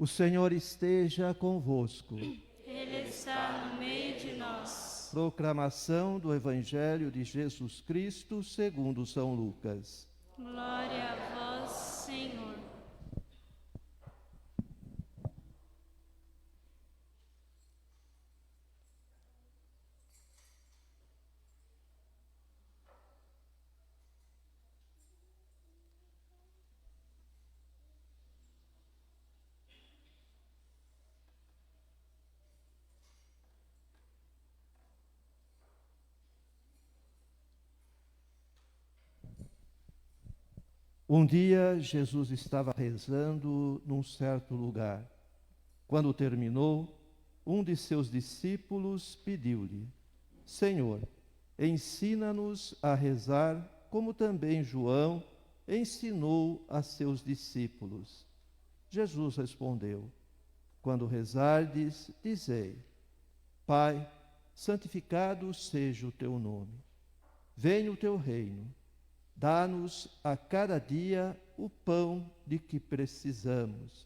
O Senhor esteja convosco. Ele está no meio de nós. Proclamação do Evangelho de Jesus Cristo segundo São Lucas. Glória a vós, Senhor. Um dia, Jesus estava rezando num certo lugar. Quando terminou, um de seus discípulos pediu-lhe: Senhor, ensina-nos a rezar, como também João ensinou a seus discípulos. Jesus respondeu: Quando rezardes, dizei: Pai, santificado seja o teu nome. Venha o teu reino. Dá-nos a cada dia o pão de que precisamos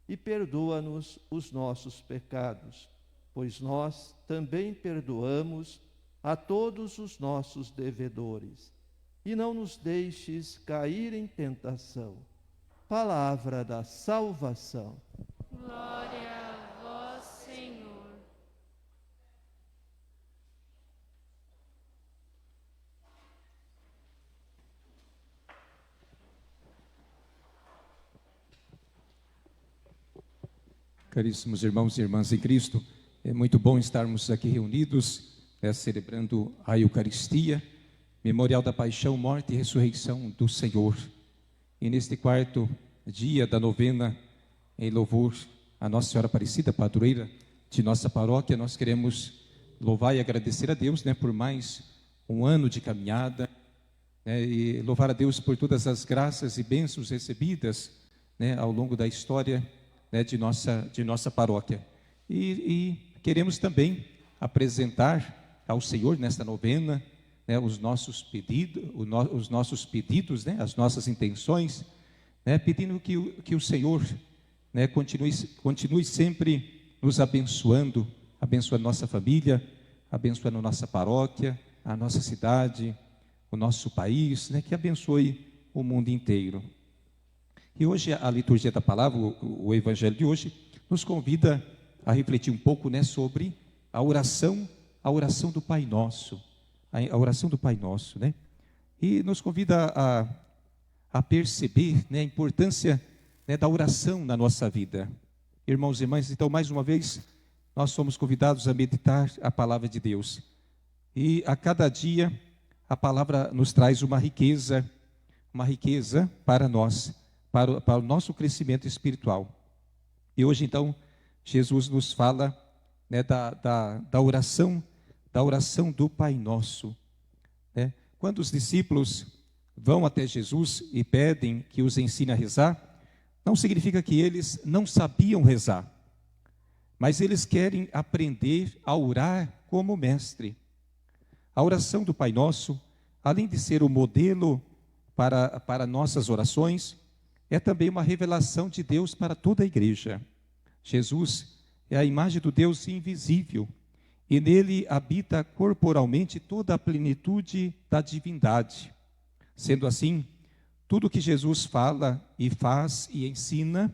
e perdoa-nos os nossos pecados, pois nós também perdoamos a todos os nossos devedores. E não nos deixes cair em tentação. Palavra da salvação. Glória a vós, Senhor. Caríssimos irmãos e irmãs em Cristo, é muito bom estarmos aqui reunidos, celebrando a Eucaristia, memorial da paixão, morte e ressurreição do Senhor. E neste quarto dia da novena, em louvor a Nossa Senhora Aparecida, padroeira de nossa paróquia, nós queremos louvar e agradecer a Deus, por mais um ano de caminhada, e louvar a Deus por todas as graças e bênçãos recebidas, ao longo da história, de nossa paróquia. E queremos também apresentar ao Senhor nesta novena, os nossos pedidos, as nossas intenções, pedindo que o Senhor, continue sempre nos abençoando, abençoando nossa família, abençoando nossa paróquia, a nossa cidade, o nosso país, que abençoe o mundo inteiro. E hoje a liturgia da palavra, o evangelho de hoje, nos convida a refletir um pouco, sobre a oração do Pai Nosso, a oração do Pai Nosso, E nos convida a perceber, a importância, da oração na nossa vida. Irmãos e irmãs, então mais uma vez nós somos convidados a meditar a palavra de Deus. E a cada dia a palavra nos traz uma riqueza para nós, para o nosso crescimento espiritual. E hoje, então, Jesus nos fala, da oração do Pai Nosso. Quando os discípulos vão até Jesus e pedem que os ensine a rezar, não significa que eles não sabiam rezar, mas eles querem aprender a orar como mestre. A oração do Pai Nosso, além de ser o modelo para nossas orações, é também uma revelação de Deus para toda a igreja. Jesus é a imagem do Deus invisível, e nele habita corporalmente toda a plenitude da divindade. Sendo assim, tudo que Jesus fala e faz e ensina,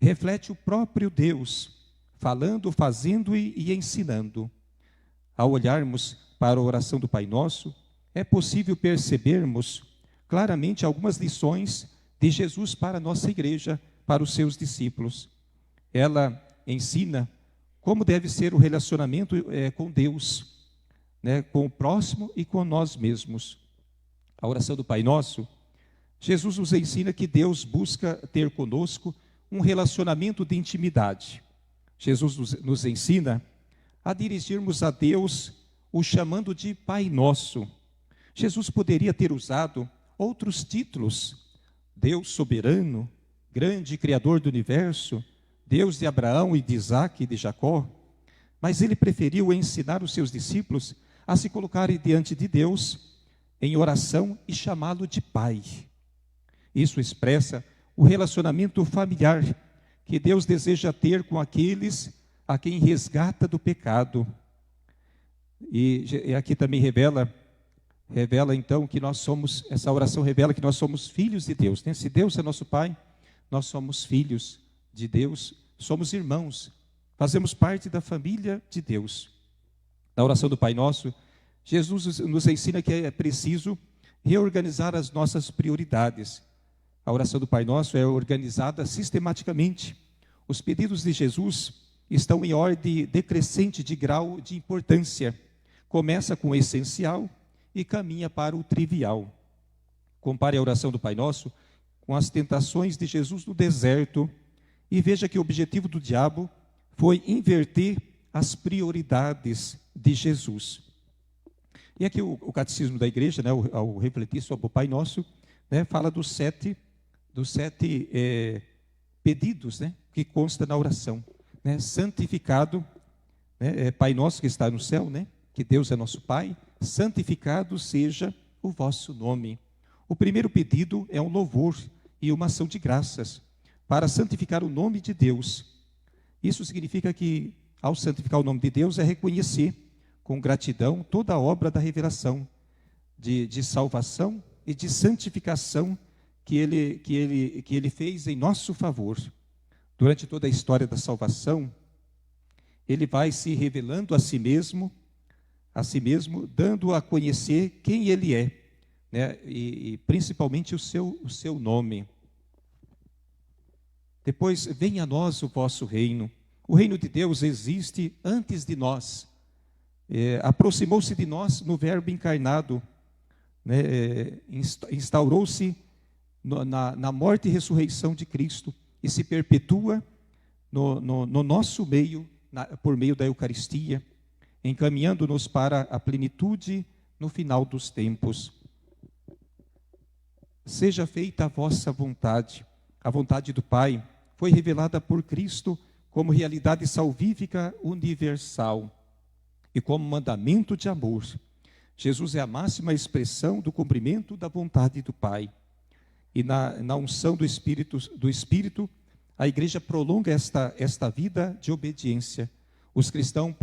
reflete o próprio Deus, falando, fazendo e ensinando. Ao olharmos para a oração do Pai Nosso, é possível percebermos claramente algumas lições de Jesus para a nossa igreja, para os seus discípulos. Ela ensina como deve ser o relacionamento com Deus, com o próximo e com nós mesmos. A oração do Pai Nosso, Jesus nos ensina que Deus busca ter conosco um relacionamento de intimidade. Jesus nos ensina a dirigirmos a Deus o chamando de Pai Nosso. Jesus poderia ter usado outros títulos: Deus soberano, grande Criador do universo, Deus de Abraão e de Isaque e de Jacó, mas ele preferiu ensinar os seus discípulos a se colocarem diante de Deus em oração e chamá-lo de Pai. Isso expressa o relacionamento familiar que Deus deseja ter com aqueles a quem resgata do pecado. E aqui também revela então que nós somos, essa oração revela que nós somos filhos de Deus, né? Se Deus é nosso Pai, nós somos filhos de Deus, somos irmãos, fazemos parte da família de Deus. Na oração do Pai Nosso, Jesus nos ensina que é preciso reorganizar as nossas prioridades. A oração do Pai Nosso é organizada sistematicamente. Os pedidos de Jesus estão em ordem decrescente de grau de importância. Começa com o essencial e caminha para o trivial. Compare a oração do Pai Nosso com as tentações de Jesus no deserto e veja que o objetivo do diabo foi inverter as prioridades de Jesus. E aqui o catecismo da igreja, né, ao refletir sobre o Pai Nosso, né, fala dos sete pedidos, né, que consta na oração. Né, santificado, né, Pai Nosso que está no céu, né, que Deus é nosso Pai, santificado seja o vosso nome. O primeiro pedido é um louvor e uma ação de graças para santificar o nome de Deus. Isso significa que, ao santificar o nome de Deus, é reconhecer com gratidão toda a obra da revelação, de salvação e de santificação que ele fez em nosso favor. Durante toda a história da salvação, ele vai se revelando a si mesmo, dando a conhecer quem ele é, né? E principalmente o seu nome. Depois, venha a nós o vosso reino. O reino de Deus existe antes de nós. Aproximou-se de nós no Verbo encarnado, né? Instaurou-se na morte e ressurreição de Cristo e se perpetua no nosso meio, por meio da Eucaristia, encaminhando-nos para a plenitude no final dos tempos. Seja feita a vossa vontade. A vontade do Pai foi revelada por Cristo como realidade salvífica universal e como mandamento de amor. Jesus é a máxima expressão do cumprimento da vontade do Pai. E na unção do Espírito, a igreja prolonga esta vida de obediência. Os cristãos,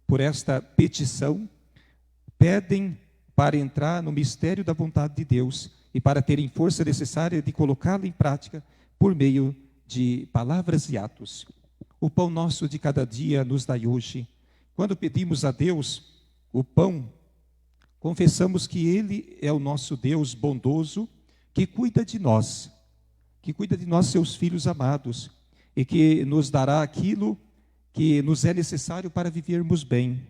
por esta petição, pedem para entrar no mistério da vontade de Deus e para terem força necessária de colocá-la em prática por meio de palavras e atos. O pão nosso de cada dia nos dai hoje. Quando pedimos a Deus o pão, confessamos que Ele é o nosso Deus bondoso, que cuida de nós, seus filhos amados, e que nos dará aquilo que nos é necessário para vivermos bem.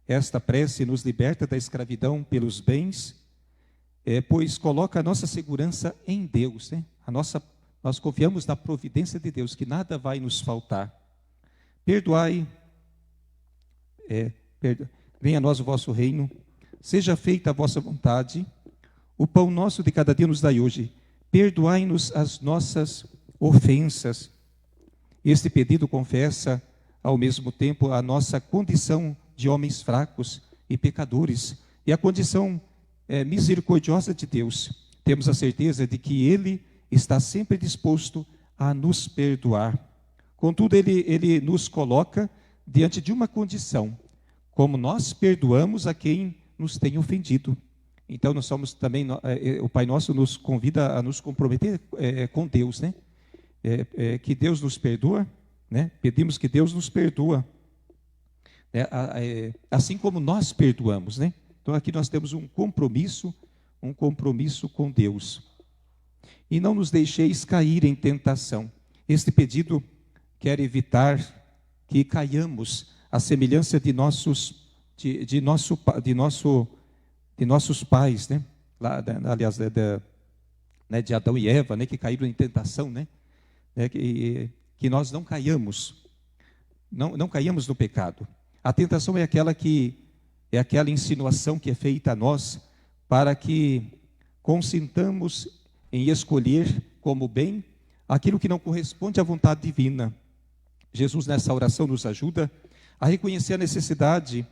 Esta prece nos liberta da escravidão pelos bens, pois coloca a nossa segurança em Deus, né? Nós confiamos na providência de Deus, que nada vai nos faltar. Perdoai, venha a nós o vosso reino, seja feita a vossa vontade. O pão nosso de cada dia nos dai hoje. Perdoai-nos as nossas ofensas. Este pedido confessa, ao mesmo tempo, a nossa condição de homens fracos e pecadores e a condição misericordiosa de Deus. Temos a certeza de que Ele está sempre disposto a nos perdoar. Contudo, Ele nos coloca diante de uma condição: como nós perdoamos a quem nos tem ofendido. Então, nós somos também, o Pai Nosso nos convida a nos comprometer com Deus, né? Que Deus nos perdoa, né? Pedimos que Deus nos perdoa, assim como nós perdoamos, né? Então, aqui nós temos um compromisso com Deus. E não nos deixeis cair em tentação. Este pedido quer evitar que caiamos à semelhança de nossos pais, né? Aliás, de Adão e Eva, né? Que caíram em tentação, né? Que nós não caiamos, não caiamos no pecado. A tentação é aquela insinuação que é feita a nós para que consintamos em escolher como bem aquilo que não corresponde à vontade divina. Jesus, nessa oração, nos ajuda a reconhecer a necessidade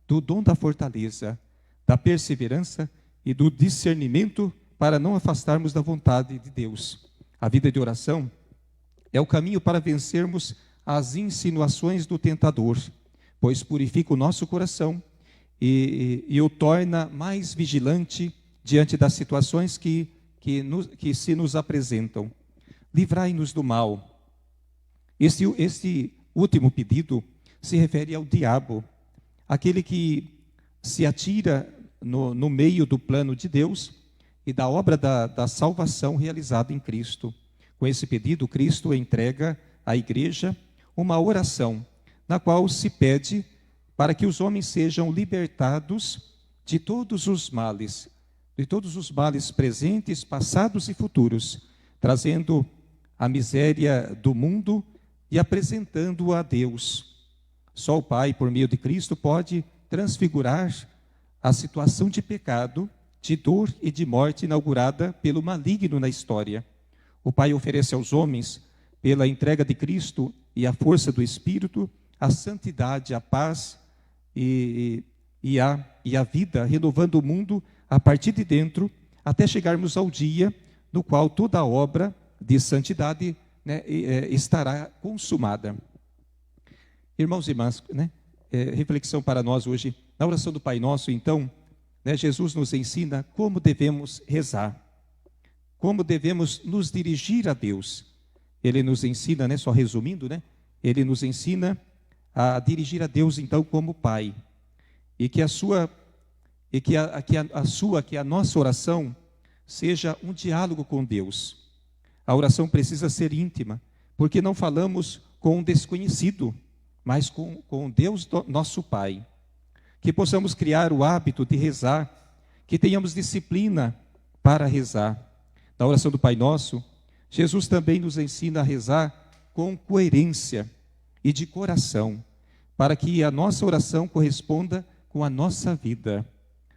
do dom da fortaleza, da perseverança e do discernimento para não afastarmos da vontade de Deus. A vida de oração é o caminho para vencermos as insinuações do tentador, pois purifica o nosso coração e o torna mais vigilante diante das situações que se nos apresentam. Livrai-nos do mal. Este último pedido se refere ao diabo, aquele que se atira no meio do plano de Deus e da obra da salvação realizada em Cristo. Com esse pedido, Cristo entrega à igreja uma oração, na qual se pede para que os homens sejam libertados de todos os males presentes, passados e futuros, trazendo a miséria do mundo e apresentando-a a Deus. Só o Pai, por meio de Cristo, pode transfigurar a situação de pecado, de dor e de morte inaugurada pelo maligno na história. O Pai oferece aos homens, pela entrega de Cristo e a força do Espírito, a santidade, a paz e a vida, renovando o mundo a partir de dentro, até chegarmos ao dia no qual toda a obra de santidade, né, estará consumada. Irmãos e irmãs, né, reflexão para nós hoje. Na oração do Pai Nosso, então, né, Jesus nos ensina como devemos rezar, como devemos nos dirigir a Deus. Ele nos ensina, né, só resumindo, né, ele nos ensina a dirigir a Deus, então, como Pai. E que a nossa oração seja um diálogo com Deus. A oração precisa ser íntima, porque não falamos com um desconhecido, mas com Deus, nosso Pai. Que possamos criar o hábito de rezar, que tenhamos disciplina para rezar. Na oração do Pai Nosso, Jesus também nos ensina a rezar com coerência e de coração, para que a nossa oração corresponda com a nossa vida.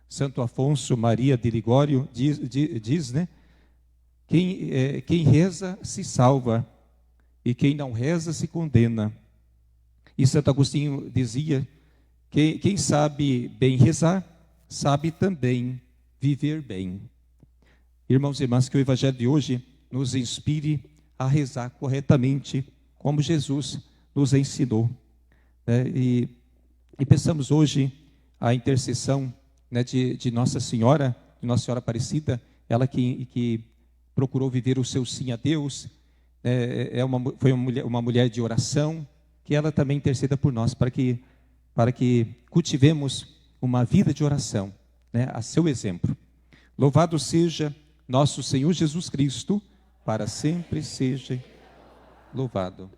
Santo Afonso Maria de Ligório diz, né? Quem reza se salva, e quem não reza se condena. E Santo Agostinho dizia, quem sabe bem rezar, sabe também viver bem. Irmãos e irmãs, que o Evangelho de hoje nos inspire a rezar corretamente, como Jesus nos ensinou. Né? E peçamos hoje a intercessão, né, de Nossa Senhora, de Nossa Senhora Aparecida, ela que procurou viver o seu sim a Deus, foi uma mulher de oração, que ela também interceda por nós, para que cultivemos uma vida de oração, né, a seu exemplo. Louvado seja nosso Senhor Jesus Cristo, para sempre seja louvado.